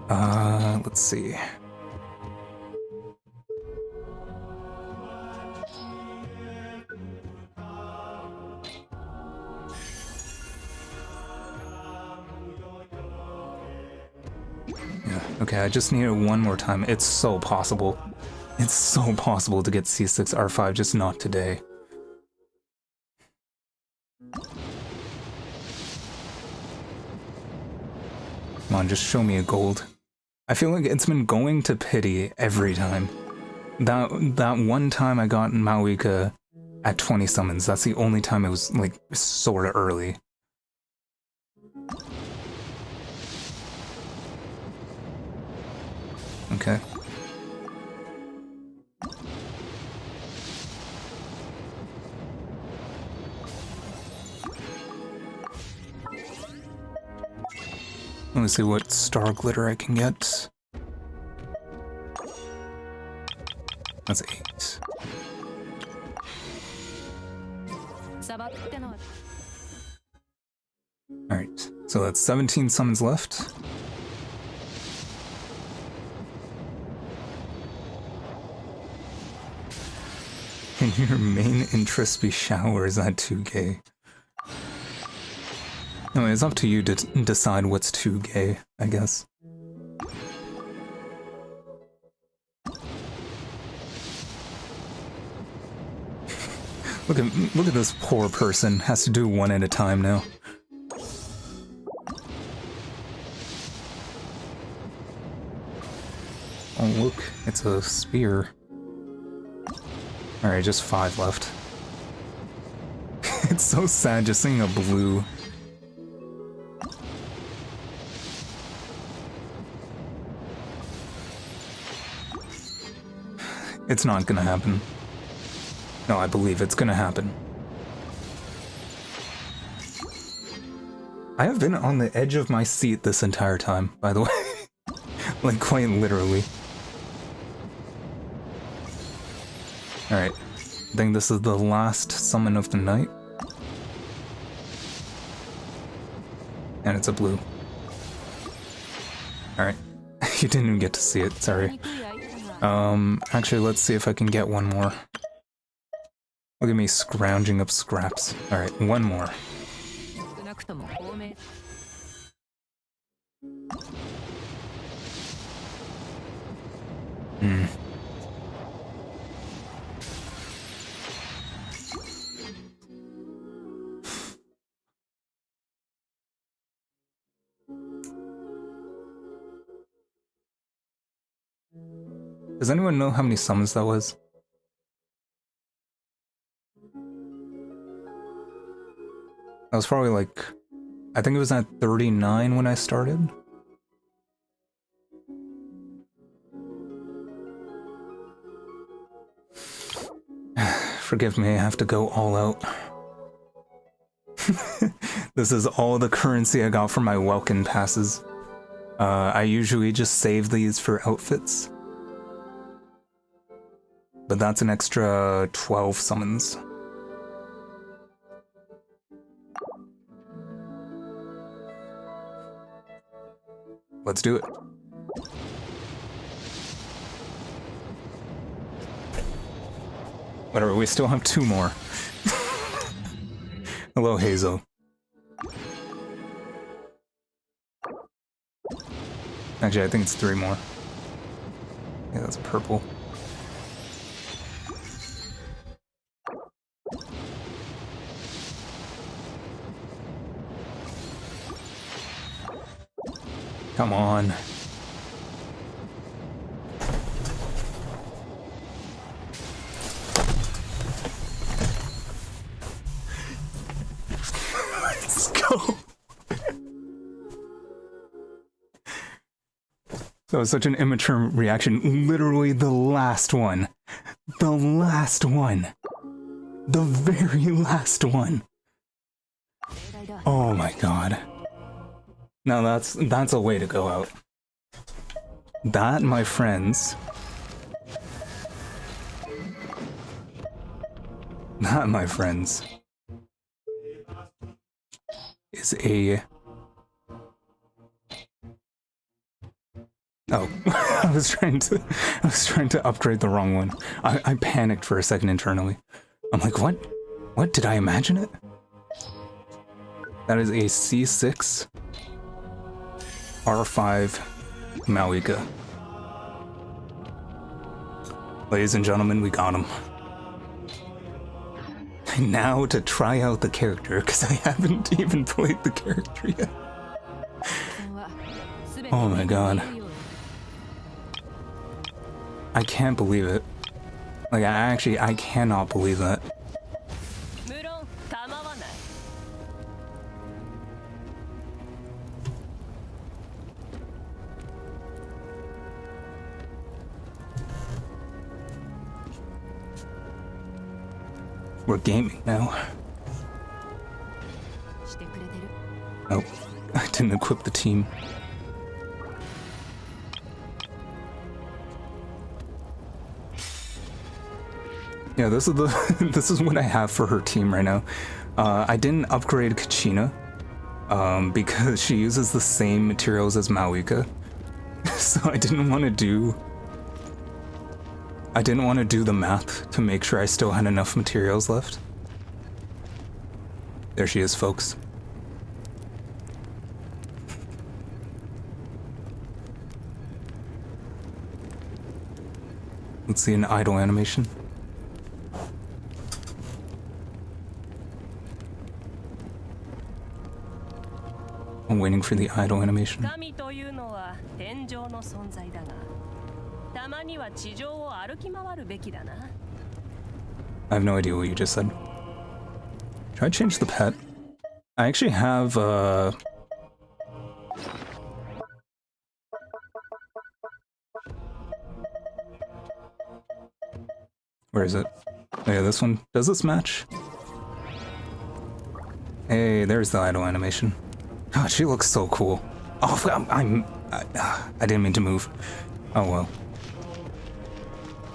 Speaker 1: Let's see. Okay, I just need it one more time. It's so possible. It's so possible to get C6 R5, just not today. Come on, just show me a gold. I feel like it's been going to pity every time. That one time I got Mavuika at 20 summons, that's the only time it was, like, sorta early. Okay. Let me see what star glitter I can get. That's 8. Alright, so that's 17 summons left. Can your main interest be showers at 2K? No, it's up to you to decide what's too gay, I guess. Look at this poor person, has to do one at a time now. Oh look, it's a spear. Alright, just 5 left. It's so sad just seeing a blue. It's not gonna happen. No, I believe it's gonna happen. I have been on the edge of my seat this entire time, by the way. Like, quite literally. Alright, I think this is the last summon of the night. And it's a blue. Alright, you didn't even get to see it, sorry. Actually, let's see if I can get one more. Look at me scrounging up scraps. Alright, one more. Does anyone know how many summons that was? That was probably like, I think it was at 39 when I started. Forgive me, I have to go all out. This is all the currency I got from my welcome passes. I usually just save these for outfits. But that's an extra 12 summons. Let's do it. Whatever, we still have 2 more. Hello, Hazel. Actually, I think it's 3 more. Yeah, that's purple. Come on. Let's go. That was such an immature reaction. Literally the last one. The last one. The very last one. Oh my god. Now that's a way to go out. That, my friends. That, my friends, is a... Oh, I was trying to upgrade the wrong one. I panicked for a second internally. I'm like, what? What? Did I imagine it? That is a C6 R5 Mavuika. Ladies and gentlemen, we got him. Now to try out the character, because I haven't even played the character yet. Oh my god. I can't believe it. Like, I cannot believe that. We're gaming now. Oh, I didn't equip the team. Yeah, this is the this is what I have for her team right now. I didn't upgrade Kachina because she uses the same materials as Mavuika, so I didn't want to do the math to make sure I still had enough materials left. There she is, folks. Let's see an idle animation. I'm waiting for the idle animation. I have no idea what you just said. Should I change the pet? I actually have, where is it? Oh yeah, this one. Does this match? Hey, there's the idle animation. God, she looks so cool. Oh, I didn't mean to move. Oh well.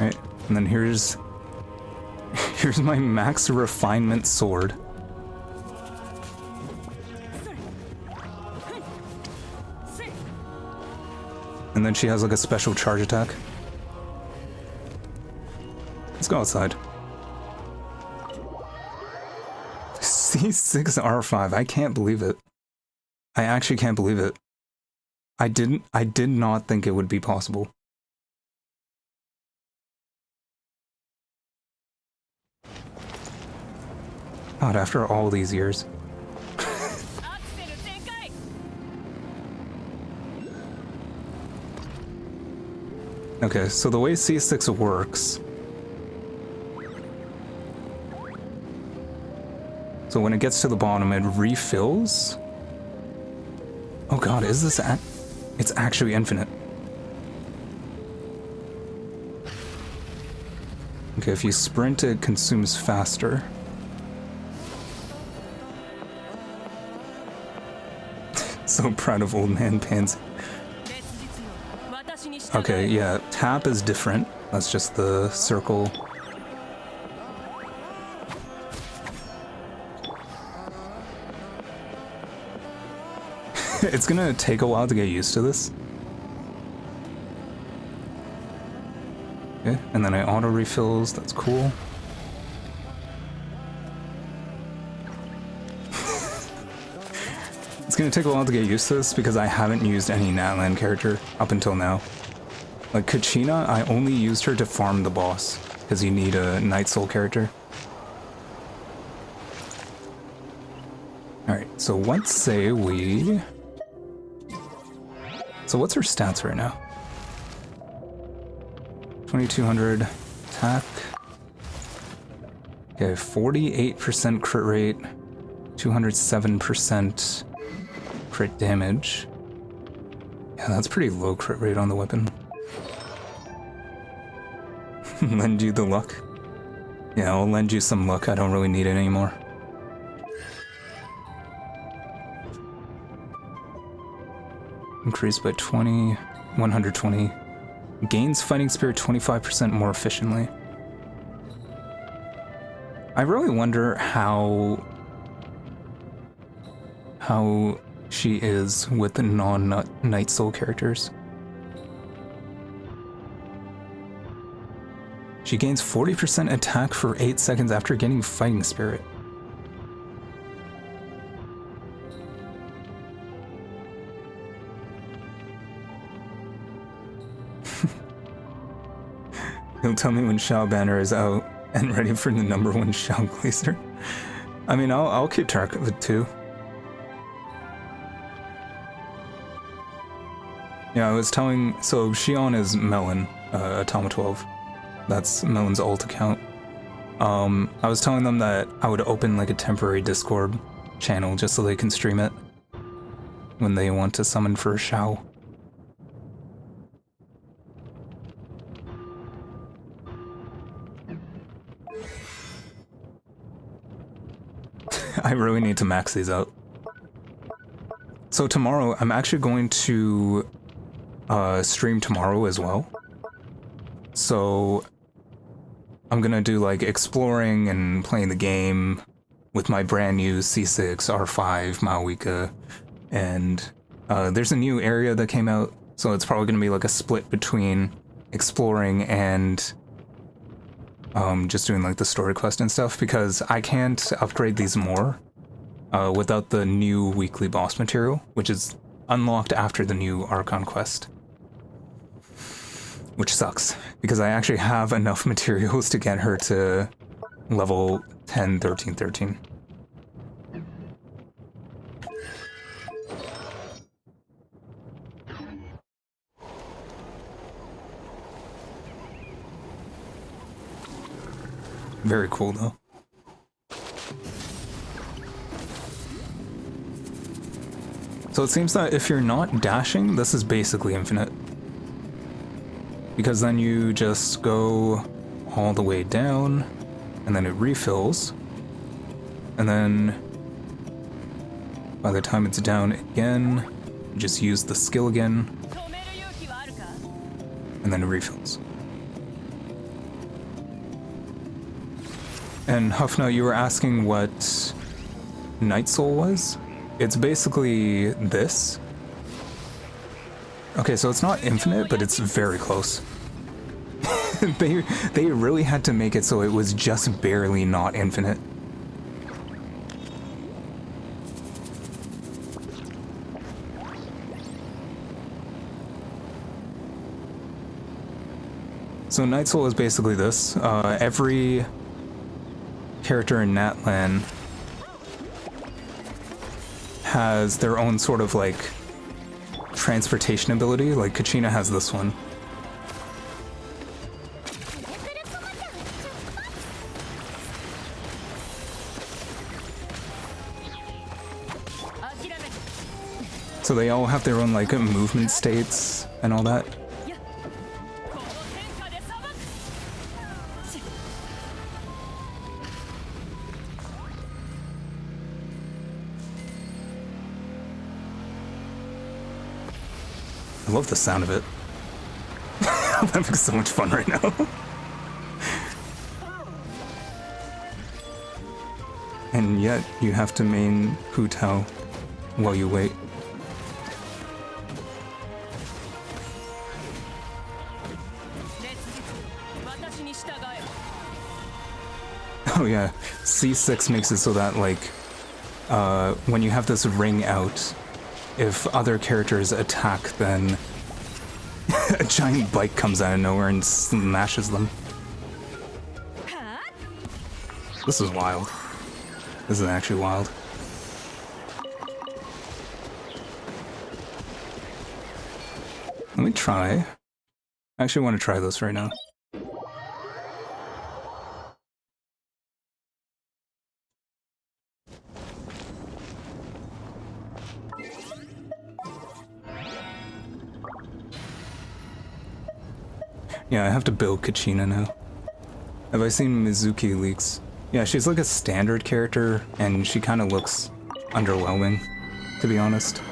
Speaker 1: Alright, and then here's my max refinement sword. And then she has like a special charge attack. Let's go outside. C6 R5, I can't believe it. I actually can't believe it. I did not think it would be possible. God, after all these years. Okay, so the way C6 works... So when it gets to the bottom, it refills? Oh god, is this it's actually infinite. Okay, if you sprint, it consumes faster. So proud of old man Pansy. Okay, yeah, tap is different. That's just the circle. It's gonna take a while to get used to this. Okay, and then I auto refills, that's cool. It's gonna take a while to get used to this because I haven't used any Natlan character up until now. Like Kachina, I only used her to farm the boss, because you need a Night Soul character. Alright, so let's say we... So what's her stats right now? 2200 attack. Okay, 48% crit rate, 207% crit damage. Yeah, that's pretty low crit rate on the weapon. Lend you the luck? Yeah, I'll lend you some luck. I don't really need it anymore. Increased by 20, 120. Gains fighting spirit 25% more efficiently. I really wonder how she is with the non-Night Soul characters. She gains 40% attack for 8 seconds after getting fighting spirit. He'll tell me when Shao Banner is out and ready for the #1 Shao Glacier. I mean, I'll keep track of it too. Yeah, I was telling, so Xion is Melon, Atoma 12. That's Melon's alt account. I was telling them that I would open like a temporary Discord channel just so they can stream it when they want to summon for Shao. I really need to max these out. So tomorrow, I'm actually going to stream tomorrow as well. So I'm gonna do like exploring and playing the game with my brand new C6, R5, Mavuika, and there's a new area that came out, so it's probably gonna be like a split between exploring and just doing like the story quest and stuff, because I can't upgrade these more without the new weekly boss material, which is unlocked after the new Archon quest. Which sucks, because I actually have enough materials to get her to level 10, 13, 13. Very cool, though. So it seems that if you're not dashing, this is basically infinite. Because then you just go all the way down, and then it refills. And then by the time it's down again, you just use the skill again, and then it refills. And Huffna, you were asking what Night Soul was? It's basically this. Okay, so it's not infinite, but it's very close. They really had to make it so it was just barely not infinite. So Night Soul is basically this. Every character in Natlan has their own sort of like transportation ability. Like Kachina has this one. So they all have their own like movement states and all that. I love the sound of it. I'm having so much fun right now. And yet, you have to main Hu Tao while you wait. Oh yeah, C6 makes it so that like, when you have this ring out, if other characters attack, then a giant bike comes out of nowhere and smashes them. This is wild. This is actually wild. Let me try. I actually want to try this right now. Yeah, I have to build Kachina now. Have I seen Mizuki leaks? Yeah, she's like a standard character, and she kind of looks underwhelming, to be honest.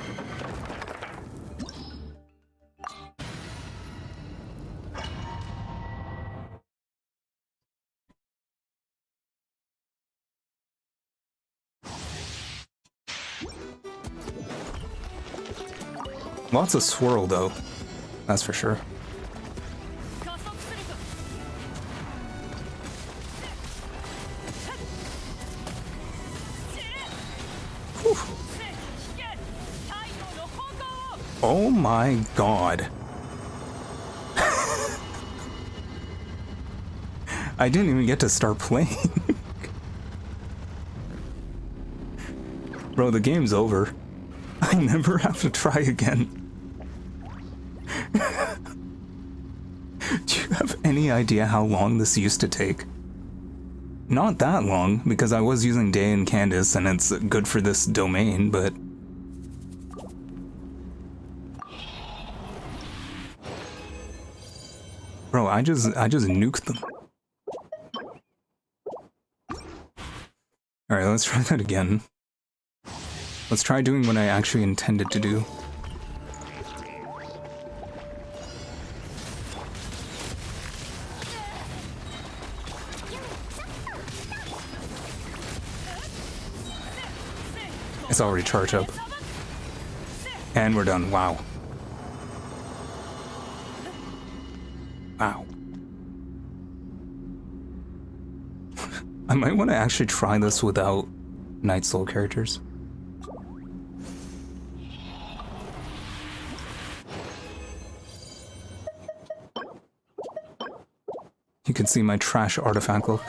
Speaker 1: Lots of swirl, though. That's for sure. Whew. Oh my god. I didn't even get to start playing. Bro, the game's over. I never have to try again. Do you have any idea how long this used to take? Not that long, because I was using Day and Candace, and it's good for this domain, but... Bro, I just nuked them. Alright, let's try that again. Let's try doing what I actually intended to do. It's already charged up. And we're done. Wow. Wow. I might want to actually try this without Night Soul characters. You can see my trash artifact look.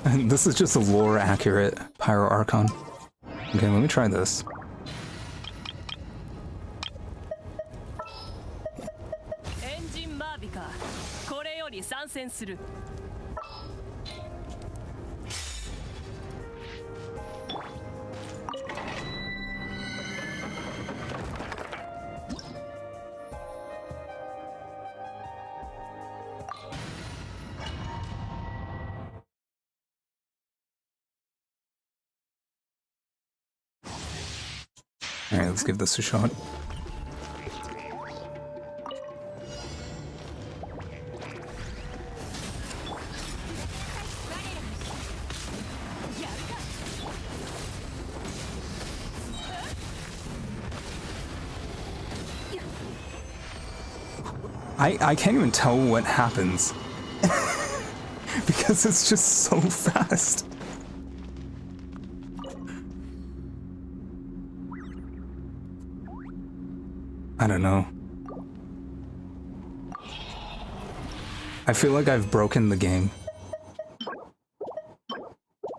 Speaker 1: And this is just a lore accurate Pyro Archon. Okay, let me try this. Alright, let's give this a shot. I can't even tell what happens. Because it's just so fast. I don't know. I feel like I've broken the game.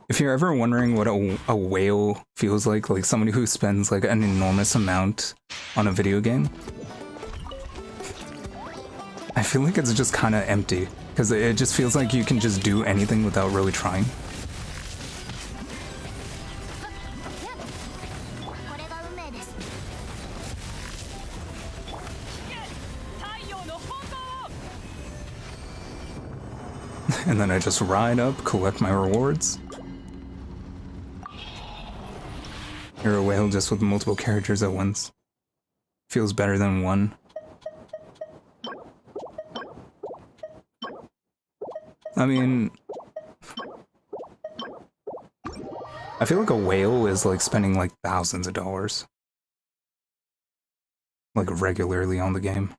Speaker 1: If you're ever wondering what a whale feels like somebody who spends like an enormous amount on a video game, I feel like it's just kind of empty, because it just feels like you can just do anything without really trying. And then I just ride up, collect my rewards. You're a whale just with multiple characters at once. Feels better than one. I mean... I feel like a whale is like spending like thousands of dollars. Like regularly on the game.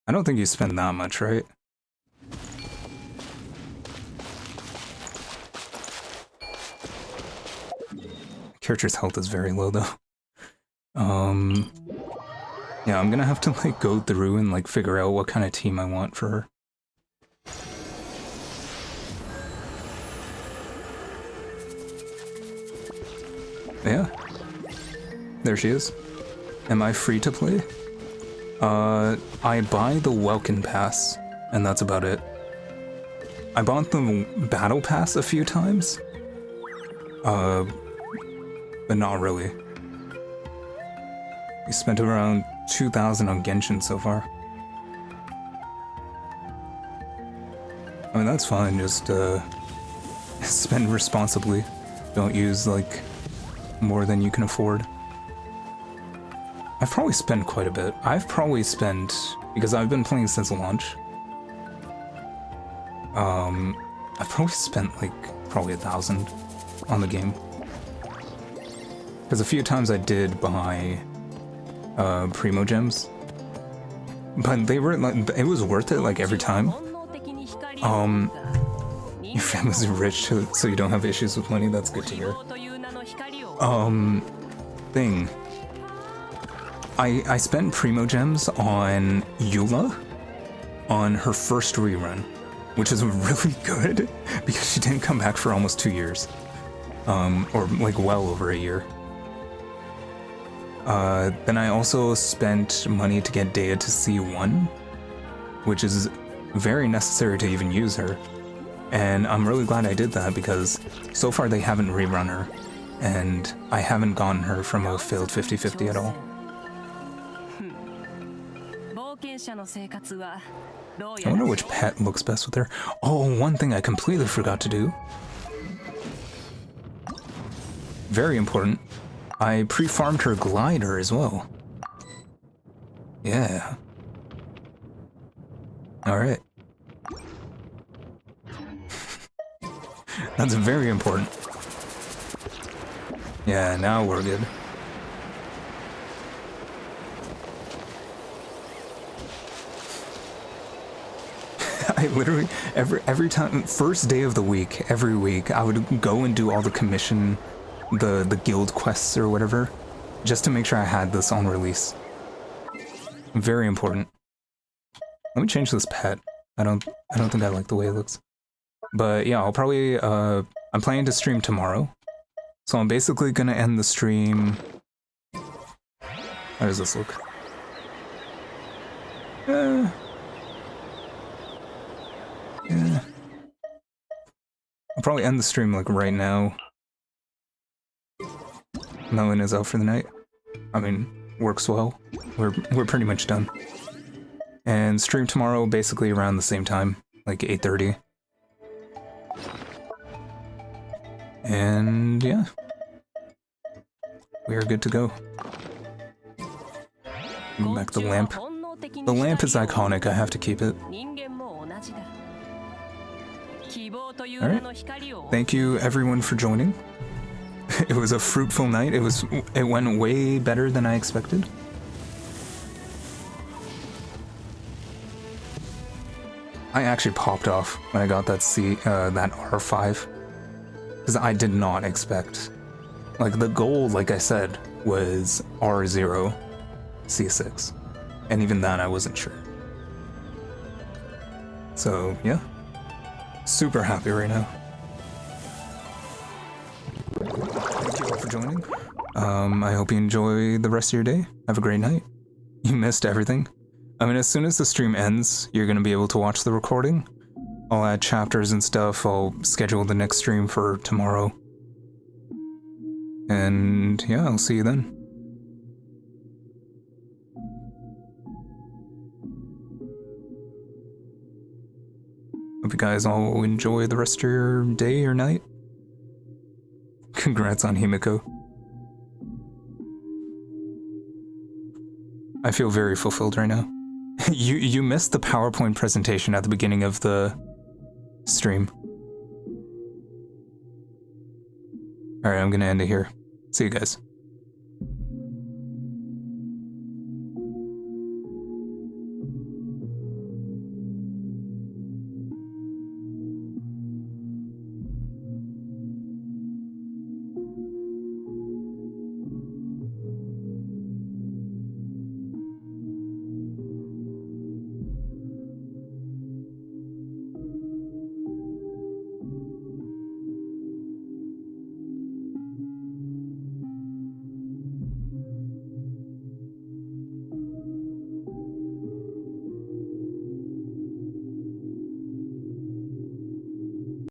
Speaker 1: I don't think you spend that much, right? Character's health is very low though. Yeah, I'm gonna have to like go through and like figure out what kind of team I want for her. Yeah. There she is. Am I free to play? I buy the Welkin Pass, and that's about it. I bought the Battle Pass a few times. But not really. We spent around 2,000 on Genshin so far. I mean, that's fine, just, spend responsibly. Don't use, like, more than you can afford. I've probably spent quite a bit. I've probably spent, because I've been playing since launch, I've probably spent, like, probably 1,000 on the game. Because a few times I did buy, Primogems. But they were, like, it was worth it, like, every time. Your family's rich, so you don't have issues with money, that's good to hear. Thing. I spent Primogems on Eula on her first rerun, which is really good, because she didn't come back for almost 2 years. Or, like, well over a year. Then I also spent money to get Dea to C1, which is very necessary to even use her. And I'm really glad I did that because so far they haven't rerun her, and I haven't gotten her from a failed 50-50 at all. I wonder which pet looks best with her. Oh, one thing I completely forgot to do. Very important. I pre-farmed her glider as well. Yeah. Alright. That's very important. Yeah, now we're good. I literally, every time, first day of the week, every week, I would go and do all the commission, the guild quests or whatever, just to make sure I had this on release. Very important. Let me change this pet. I don't think I like the way it looks. But yeah, I'll probably, I'm planning to stream tomorrow. So I'm basically gonna end the stream... How does this look? Yeah. I'll probably end the stream like right now. Melon is out for the night. I mean, works well. We're pretty much done. And stream tomorrow basically around the same time, like 8:30. And yeah. We are good to go. Back the lamp. The lamp is iconic, I have to keep it. Alright. Thank you everyone for joining. It was a fruitful night. It went way better than I expected. I actually popped off when I got that that R5. Because I did not expect. Like, the goal, like I said, was R0, C6. And even that I wasn't sure. So, yeah. Super happy right now. Thank you all for joining. I hope you enjoy the rest of your day. Have a great night. You missed everything. I mean, as soon as the stream ends, you're going to be able to watch the recording. I'll add chapters and stuff. I'll schedule the next stream for tomorrow. And yeah, I'll see you then. Hope you guys all enjoy the rest of your day or night. Congrats on Himiko. I feel very fulfilled right now. You missed the PowerPoint presentation at the beginning of the stream. Alright, I'm gonna end it here. See you guys.